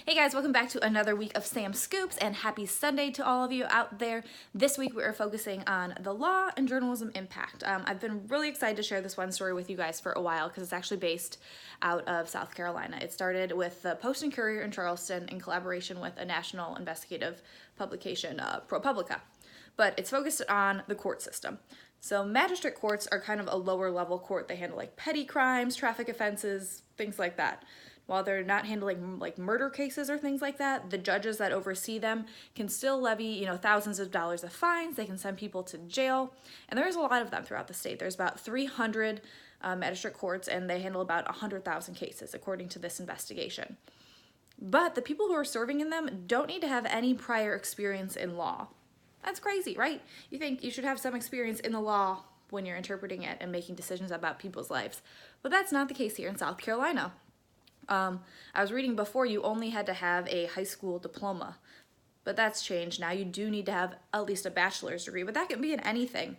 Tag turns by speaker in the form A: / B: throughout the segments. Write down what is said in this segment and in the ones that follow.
A: Hey guys, welcome back to another week of Sam Scoops, and happy Sunday to all of you out there. This week we are focusing on the law and journalism impact. I've been really excited to share this one story with you guys for a while because it's actually based out of South Carolina. It started with the Post and Courier in Charleston in collaboration with a national investigative publication, ProPublica. But it's focused on the court system. So magistrate courts are kind of a lower level court. They handle like petty crimes, traffic offenses, things like that. While they're not handling like murder cases or things like that, the judges that oversee them can still levy, thousands of dollars of fines. They can send people to jail, and there's a lot of them throughout the state. There's about 300 magistrate courts, and they handle about 100,000 cases, according to this investigation. But the people who are serving in them don't need to have any prior experience in law. That's crazy, right? You think you should have some experience in the law when you're interpreting it and making decisions about people's lives. But that's not the case here in South Carolina. I was reading before, you only had to have a high school diploma, but that's changed. Now you do need to have at least a bachelor's degree, but that can be in anything.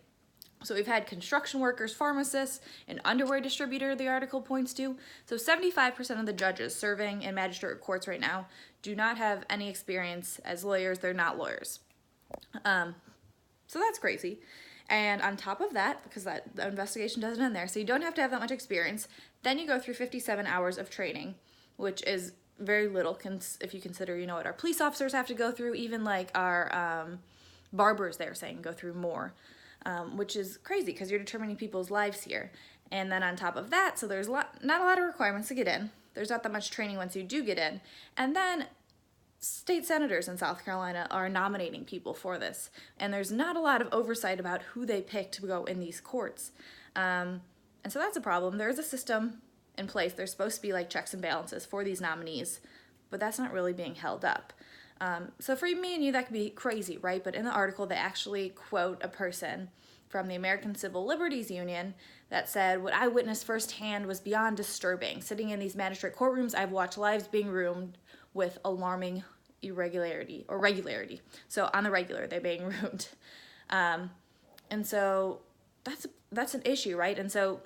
A: So we've had construction workers, pharmacists, an underwear distributor, the article points to. So 75% of the judges serving in magistrate courts right now do not have any experience as lawyers. They're not lawyers. So that's crazy. And on top of that, because the investigation doesn't end there, so you don't have to have that much experience, then you go through 57 hours of training, which is very little if you consider, what our police officers have to go through, even like our barbers, they're saying, go through more, which is crazy because you're determining people's lives here. And then on top of that, so there's not a lot of requirements to get in. There's not that much training once you do get in. And then state senators in South Carolina are nominating people for this, and there's not a lot of oversight about who they pick to go in these courts. And so that's a problem. There's a system in place. There's supposed to be like checks and balances for these nominees, but that's not really being held up. So for me and you, that could be crazy, right? But in the article, they actually quote a person from the American Civil Liberties Union that said, "What I witnessed firsthand was beyond disturbing. Sitting in these magistrate courtrooms, I've watched lives being ruined with alarming regularity. So on the regular, they're being ruined." And so that's an issue, right? And so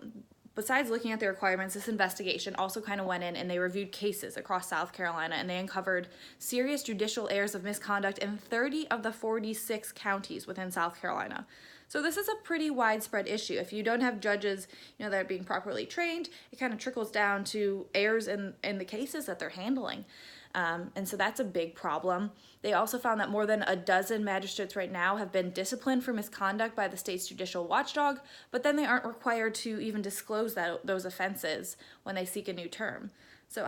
A: besides looking at the requirements, this investigation also kind of went in and they reviewed cases across South Carolina, and they uncovered serious judicial errors of misconduct in 30 of the 46 counties within South Carolina. So this is a pretty widespread issue. If you don't have judges, that are being properly trained, it kind of trickles down to errors in the cases that they're handling. And so that's a big problem. They also found that more than a dozen magistrates right now have been disciplined for misconduct by the state's judicial watchdog, but then they aren't required to even disclose those offenses when they seek a new term. So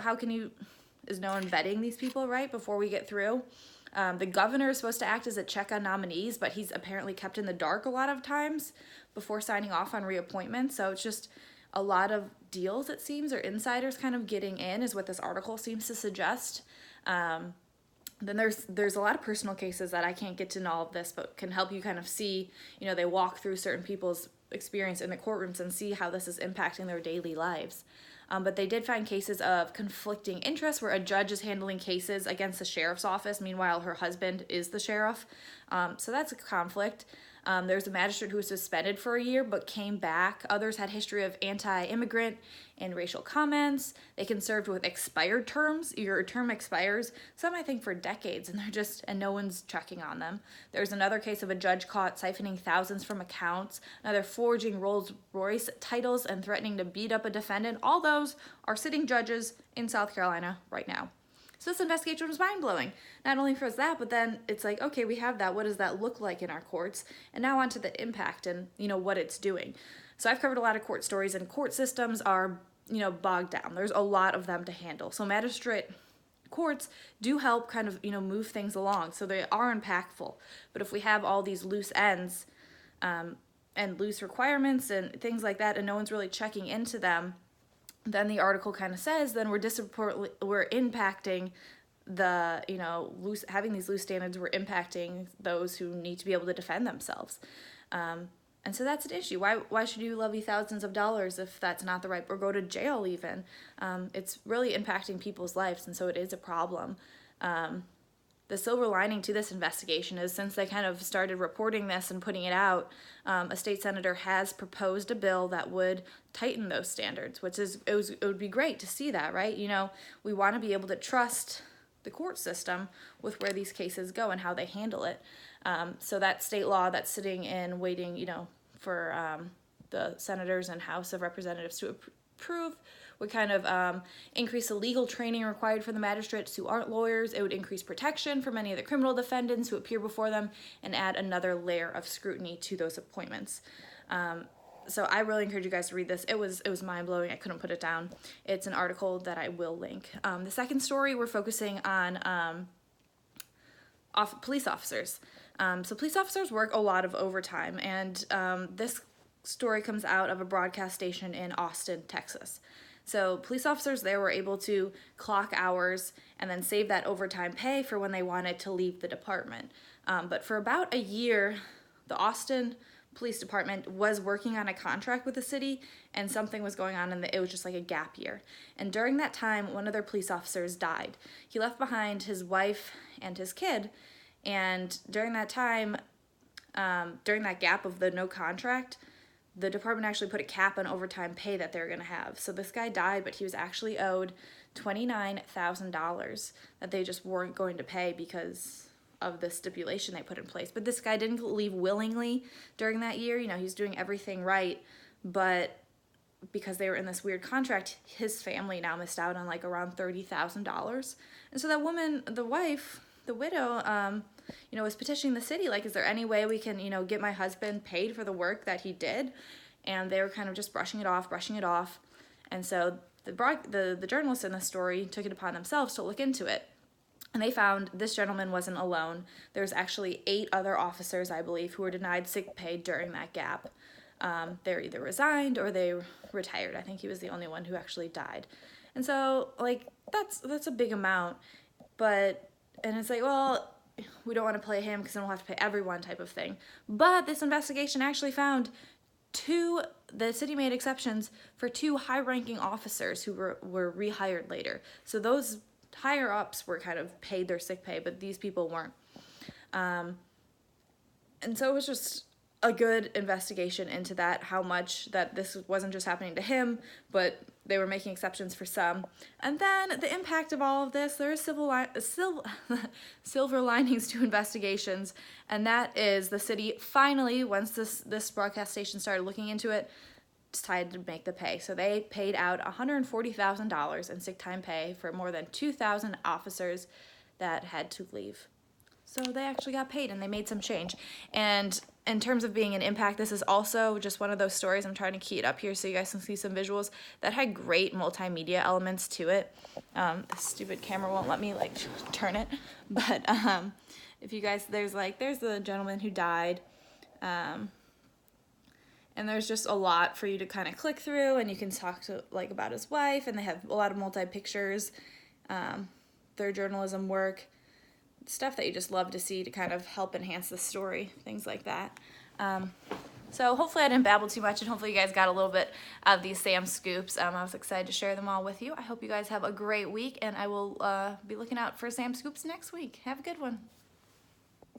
A: is no one vetting these people, right, before we get through? The governor is supposed to act as a check on nominees, but he's apparently kept in the dark a lot of times before signing off on reappointment. So it's just a lot of deals, it seems, or insiders kind of getting in is what this article seems to suggest. Then there's a lot of personal cases that I can't get to all of this, but can help you kind of see, they walk through certain people's experience in the courtrooms and see how this is impacting their daily lives. But they did find cases of conflicting interests where a judge is handling cases against the sheriff's office. Meanwhile, her husband is the sheriff. So that's a conflict. There's a magistrate who was suspended for a year but came back. Others had history of anti-immigrant and racial comments. They can serve with expired terms. Your term expires, some I think for decades, and no one's checking on them. There's another case of a judge caught siphoning thousands from accounts, another forging Rolls-Royce titles and threatening to beat up a defendant. All those are sitting judges in South Carolina right now. So this investigation was mind-blowing. Not only for us that, but then it's like, okay, we have that. What does that look like in our courts? And now on to the impact and, what it's doing. So I've covered a lot of court stories, and court systems are, bogged down. There's a lot of them to handle. So magistrate courts do help kind of, move things along. So they are impactful. But if we have all these loose ends and loose requirements and things like that, and no one's really checking into them, then the article kind of says, then we're impacting having these loose standards, we're impacting those who need to be able to defend themselves. And so that's an issue. Why should you levy thousands of dollars if that's not the right, or go to jail even? It's really impacting people's lives, and so it is a problem. The silver lining to this investigation is, since they kind of started reporting this and putting it out, a state senator has proposed a bill that would tighten those standards, which it would be great to see that, right? We want to be able to trust the court system with where these cases go and how they handle it. So that state law that's sitting in waiting, you know, for the senators and House of Representatives to approve would kind of increase the legal training required for the magistrates who aren't lawyers. It would increase protection for many of the criminal defendants who appear before them and add another layer of scrutiny to those appointments. So I really encourage you guys to read this. It was mind-blowing. I couldn't put it down. It's an article that I will link. The second story, we're focusing on police officers. So police officers work a lot of overtime, and this story comes out of a broadcast station in Austin, Texas. So police officers there were able to clock hours and then save that overtime pay for when they wanted to leave the department. But for about a year, the Austin Police Department was working on a contract with the city, and something was going on, and it was just like a gap year. And during that time, one of their police officers died. He left behind his wife and his kid, and during that time, during that gap of the no contract, the department actually put a cap on overtime pay that they were going to have. So this guy died, but he was actually owed $29,000 that they just weren't going to pay because of the stipulation they put in place. But this guy didn't leave willingly during that year. You know, he was doing everything right, but because they were in this weird contract, his family now missed out on like around $30,000. And so that woman, the wife, the widow, you know, was petitioning the city, like, is there any way we can, you know, get my husband paid for the work that he did? And they were kind of just brushing it off. And so the journalists in this story took it upon themselves to look into it. And they found this gentleman wasn't alone. There's actually 8 other officers, I believe, who were denied sick pay during that gap. They're either resigned or they retired. I think he was the only one who actually died. And so, like, that's a big amount. And it's like, well, we don't want to pay him because then we'll have to pay everyone type of thing. But this investigation actually found the city made exceptions for 2 high-ranking officers who were rehired later. So those higher-ups were kind of paid their sick pay, but these people weren't. And so it was just a good investigation into that, how much that this wasn't just happening to him, but they were making exceptions for some. And then the impact of all of this, there is silver linings to investigations, and that is the city finally, once this broadcast station started looking into it, decided to make the pay. So they paid out $140,000 in sick time pay for more than 2,000 officers that had to leave. So they actually got paid, and they made some change. And in terms of being an impact, this is also just one of those stories. I'm trying to key it up here so you guys can see some visuals that had great multimedia elements to it. The stupid camera won't let me like turn it, but if you guys, there's the gentleman who died, and there's just a lot for you to kind of click through, and you can talk to like about his wife, and they have a lot of multi-pictures, their journalism work, stuff that you just love to see to kind of help enhance the story, things like that. So hopefully I didn't babble too much, and hopefully you guys got a little bit of these Sam scoops. I was excited to share them all with you. I hope you guys have a great week, and I will be looking out for Sam scoops next week. Have a good one.